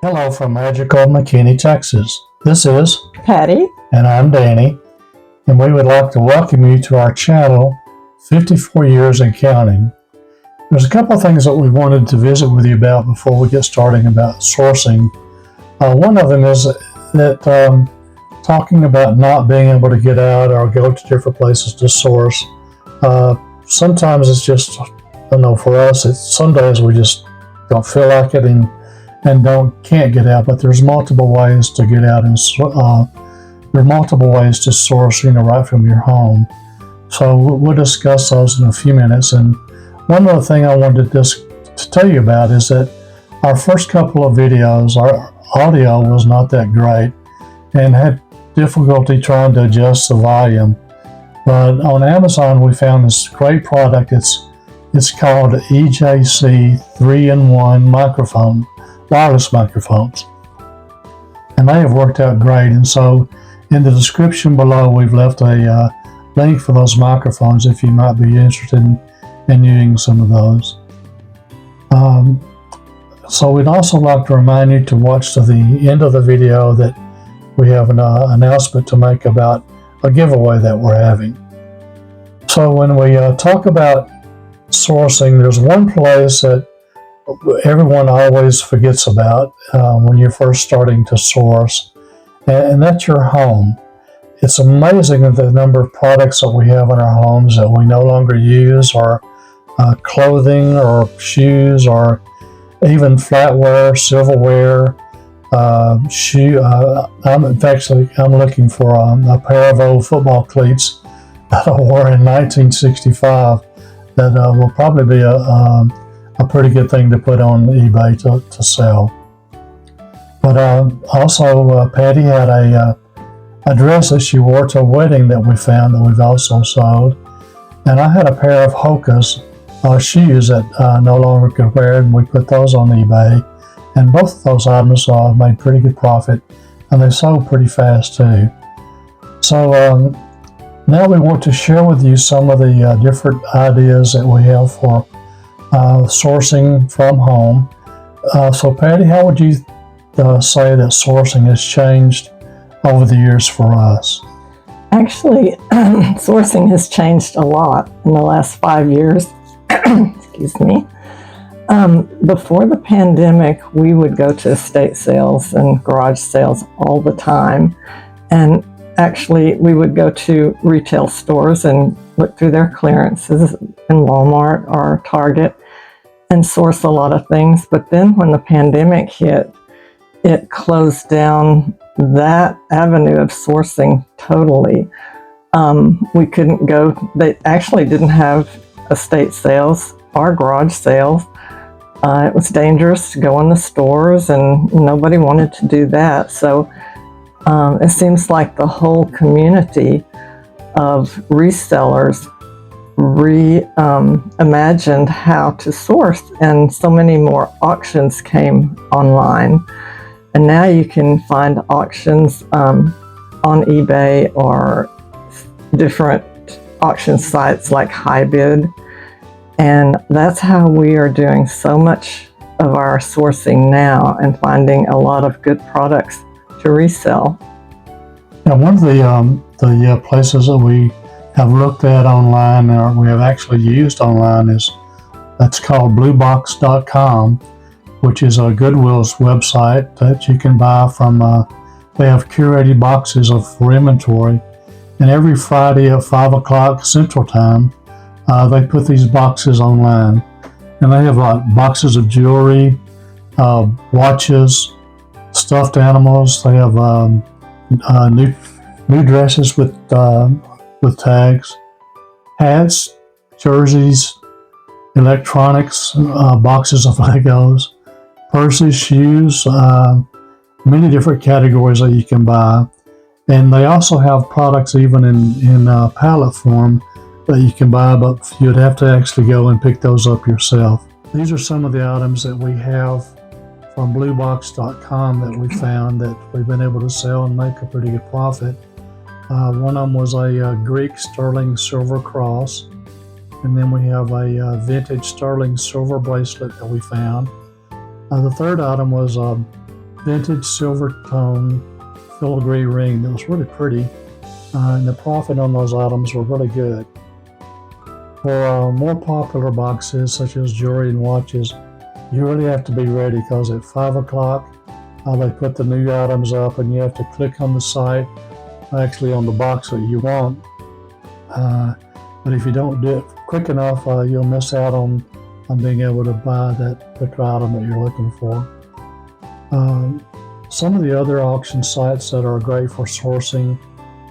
Hello from magical McKinney, Texas. This is Patty. And I'm Danny, and we would like to welcome you to our channel, 54 Years and Counting. There's a couple of things that we wanted to visit with you about before we get started about sourcing. One of them is that talking about not being able to get out or go to different places to source. Sometimes it's just, for us, some days we just don't feel like it and can't get out, but there's multiple ways to get out, and there are multiple ways to source, right from your home. So we'll discuss those in a few minutes. And one other thing I wanted to tell you about is that our first couple of videos, our audio was not that great and had difficulty trying to adjust the volume. But on Amazon, we found this great product. It's called EJC 3-in-1 microphone. Wireless microphones, and they have worked out great. And so in the description below we've left a link for those microphones if you might be interested in using some of those. So we'd also like to remind you to watch to the end of the video that we have an announcement to make about a giveaway that we're having. So when we talk about sourcing, there's one place that everyone always forgets about when you're first starting to source, and that's your home. It's amazing the number of products that we have in our homes that we no longer use, or clothing or shoes or even flatware, silverware, I'm looking for a pair of old football cleats that I wore in 1965 that will probably be a pretty good thing to put on eBay to sell. But also Patty had a dress that she wore to a wedding that we found that we've also sold. And I had a pair of Hoka's shoes that no longer could wear, and we put those on eBay. And both of those items made pretty good profit, and they sold pretty fast too. So now we want to share with you some of the different ideas that we have for sourcing from home. So Patty, how would you say that sourcing has changed over the years for us? Actually, sourcing has changed a lot in the last 5 years. Excuse me. Before the pandemic, we would go to estate sales and garage sales all the time. And actually, we would go to retail stores and look through their clearances in Walmart or Target and source a lot of things. But then when the pandemic hit, it closed down that avenue of sourcing totally. We couldn't go. They actually didn't have estate sales or garage sales. It was dangerous to go in the stores, and nobody wanted to do that. So it seems like the whole community of resellers reimagined how to source, and so many more auctions came online. And now you can find auctions on eBay or different auction sites like HiBid. And that's how we are doing so much of our sourcing now and finding a lot of good products to resell. Now, one of the places that we have looked at online, or we have actually used online, that's called bluebox.com, which is a Goodwill's website that you can buy from. They have curated boxes for inventory, and every Friday at 5 o'clock Central Time, they put these boxes online, and they have boxes of jewelry, watches, stuffed animals. They have new dresses with tags, hats, jerseys, electronics, boxes of Legos, purses, shoes, many different categories that you can buy. And they also have products even in pallet form that you can buy, but you'd have to actually go and pick those up yourself. These are some of the items that we have from bluebox.com that we found that we've been able to sell and make a pretty good profit. One of them was a Greek sterling silver cross, and then we have a vintage sterling silver bracelet that we found. The third item was vintage silver tone filigree ring that was really pretty, and the profit on those items were really good. For more popular boxes such as jewelry and watches, you really have to be ready because at 5 o'clock they put the new items up and you have to click on the site, actually on the box that you want. But if you don't do it quick enough, you'll miss out on being able to buy that particular item that you're looking for. Some of the other auction sites that are great for sourcing,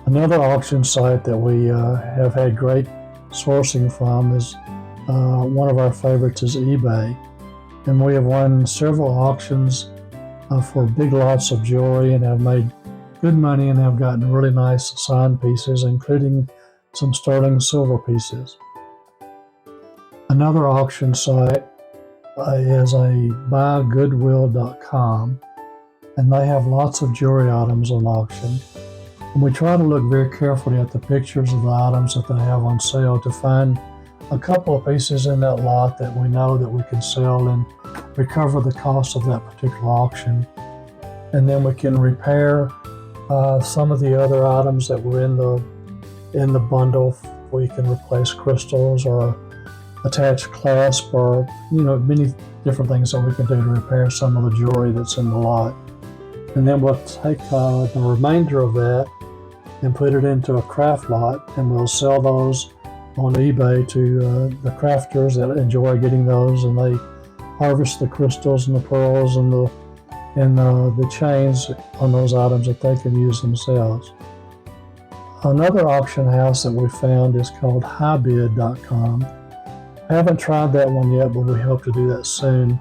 another auction site that we have had great sourcing from is one of our favorites is eBay. And we have won several auctions for big lots of jewelry and have made good money and have gotten really nice signed pieces, including some sterling silver pieces. Another auction site is a buygoodwill.com, and they have lots of jewelry items on auction. And we try to look very carefully at the pictures of the items that they have on sale to find a couple of pieces in that lot that we know that we can sell and recover the cost of that particular auction. And then we can repair some of the other items that were in the bundle. We can replace crystals or attach clasp or many different things that we can do to repair some of the jewelry that's in the lot. And then we'll take the remainder of that and put it into a craft lot, and we'll sell those on eBay to the crafters that enjoy getting those, and they harvest the crystals and the pearls and the chains on those items that they can use themselves. Another auction house that we found is called highbid.com. I haven't tried that one yet, but we hope to do that soon.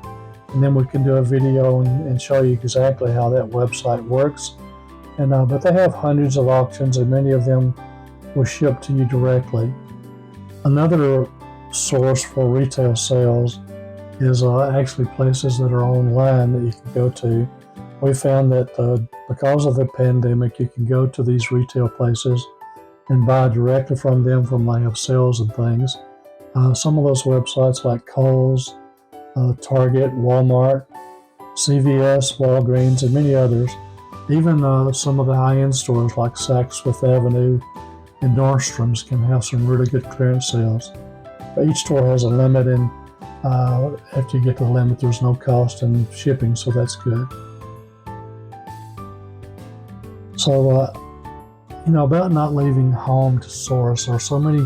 And then we can do a video and show you exactly how that website works. And but they have hundreds of auctions, and many of them will ship to you directly. Another source for retail sales is actually places that are online that you can go to. We found that because of the pandemic, you can go to these retail places and buy directly from them when they have sales and things. Some of those websites like Kohl's, Target, Walmart, CVS, Walgreens, and many others. Even some of the high-end stores like Saks Fifth Avenue and Nordstrom's can have some really good clearance sales. But each store has a limit, and after you get to the limit, there's no cost in shipping, so that's good. So, about not leaving home to source, there are so many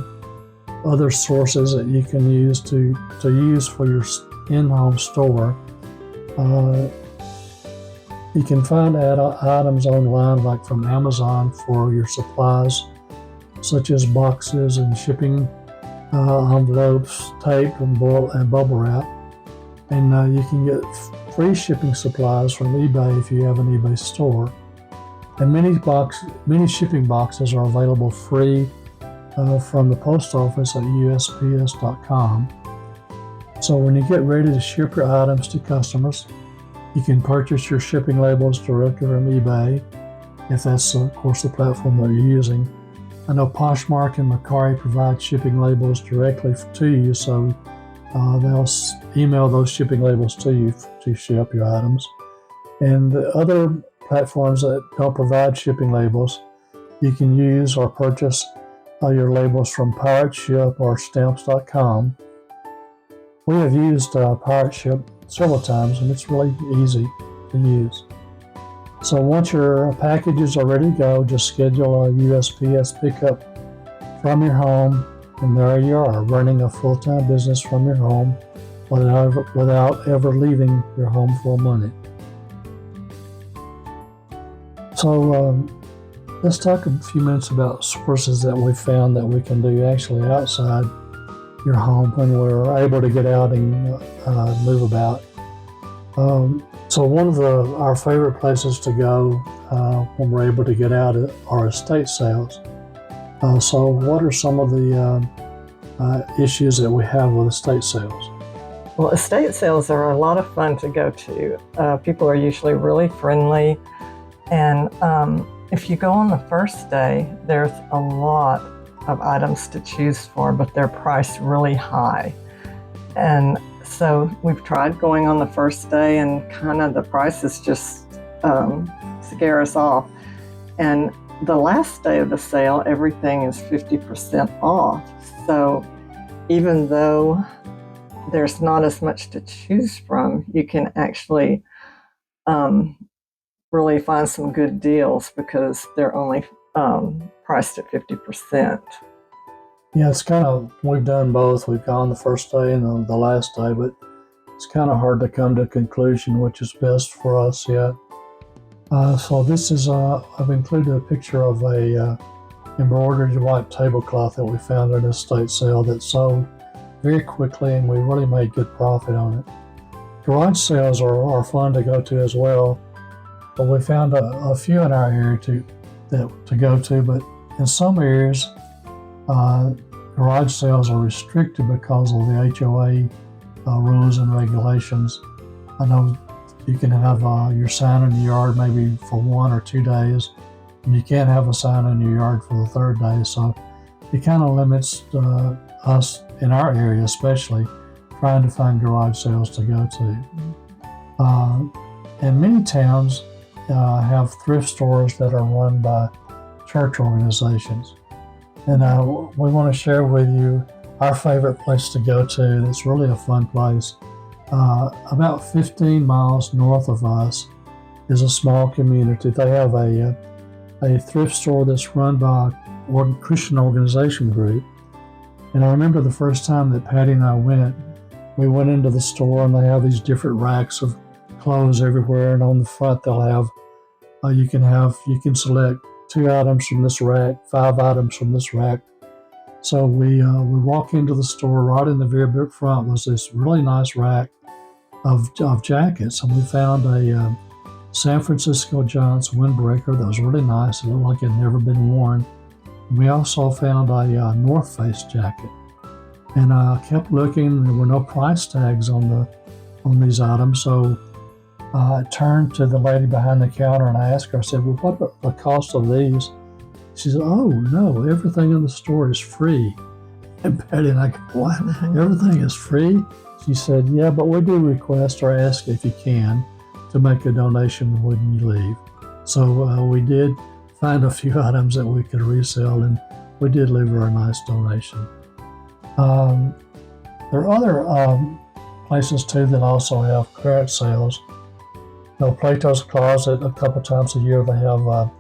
other sources that you can use to use for your in-home store. You can find items online like from Amazon for your supplies, such as boxes and shipping envelopes, tape and bubble wrap. And you can get free shipping supplies from eBay if you have an eBay store. And many shipping boxes are available free from the post office at USPS.com. So when you get ready to ship your items to customers, you can purchase your shipping labels directly from eBay, if that's, of course, the platform that you're using. I know Poshmark and Mercari provide shipping labels directly to you, so they'll email those shipping labels to you to ship your items. And the other platforms that don't provide shipping labels, you can use or purchase your labels from Pirate Ship or Stamps.com. We have used Pirate Ship several times, and it's really easy to use. So once your packages are ready to go, just schedule a USPS pickup from your home, and there you are, running a full-time business from your home without ever leaving your home for money. So let's talk a few minutes about sources that we found that we can do actually outside your home when we're able to get out and move about. So one of our favorite places to go when we're able to get out are estate sales. So what are some of the issues that we have with estate sales? Well, estate sales are a lot of fun to go to. People are usually really friendly, and if you go on the first day, there's a lot of items to choose for, but they're priced really high. And so we've tried going on the first day, and kind of the price is just scare us off. And the last day of the sale, everything is 50% off. So even though there's not as much to choose from, you can actually really find some good deals because they're only priced at 50%. Yeah, it's kind of, we've done both. We've gone the first day and the last day, but it's kind of hard to come to a conclusion which is best for us yet. So this is, I've included a picture of a embroidered white tablecloth that we found at an estate sale that sold very quickly, and we really made good profit on it. Garage sales are fun to go to as well, but we found a few in our area to go to, but in some areas, garage sales are restricted because of the HOA rules and regulations. I know you can have your sign in the yard maybe for 1 or 2 days, and you can't have a sign in your yard for the third day, so it kind of limits us in our area, especially trying to find garage sales to go to. And many towns have thrift stores that are run by church organizations. And we want to share with you our favorite place to go to. It's really a fun place. About 15 miles north of us is a small community. They have a thrift store that's run by a Christian organization group. And I remember the first time that Patty and I went into the store, and they have these different racks of clothes everywhere. And on the front, they'll have you can select 2 items from this rack, 5 items from this rack. So we walk into the store. Right in the very front was this really nice rack of jackets, and we found a San Francisco Giants windbreaker that was really nice. It looked like it had never been worn. And we also found a North Face jacket, and I kept looking. There were no price tags on these items, so I turned to the lady behind the counter and I asked her. I said, "Well, what are the cost of these?" She said, "Oh no, everything in the store is free." And Patty and I go, "What? Everything is free?" She said, "Yeah, but we do request or ask if you can to make a donation when you leave." So we did find a few items that we could resell, and we did leave her a nice donation. There are other places too that also have clearance sales. Plato's Closet, a couple times a year, they have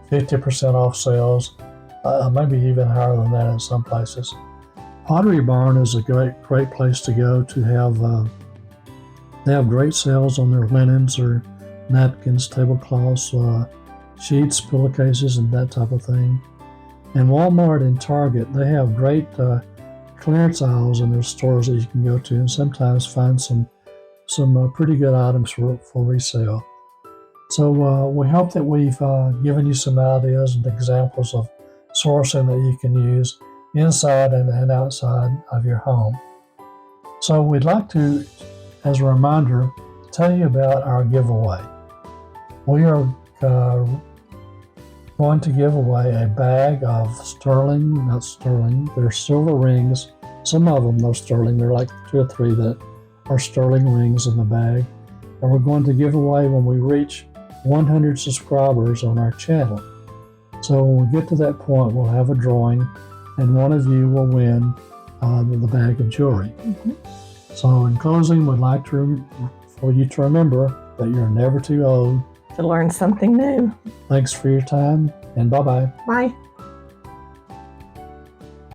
50% off sales, maybe even higher than that in some places. Pottery Barn is a great place to go to have. They have great sales on their linens or napkins, tablecloths, sheets, pillowcases, and that type of thing. And Walmart and Target, they have great clearance aisles in their stores that you can go to, and sometimes find some pretty good items for resale. So we hope that we've given you some ideas and examples of sourcing that you can use inside and outside of your home. So we'd like to, as a reminder, tell you about our giveaway. We are going to give away a bag of they're silver rings. Some of them, they're sterling. They're like 2 or 3 that are sterling rings in the bag. And we're going to give away when we reach 100 subscribers on our channel. So when we get to that point, we'll have a drawing, and one of you will win the bag of jewelry. Mm-hmm. So in closing, we'd like for you to remember that you're never too old to learn something new. Thanks for your time, and bye-bye. Bye.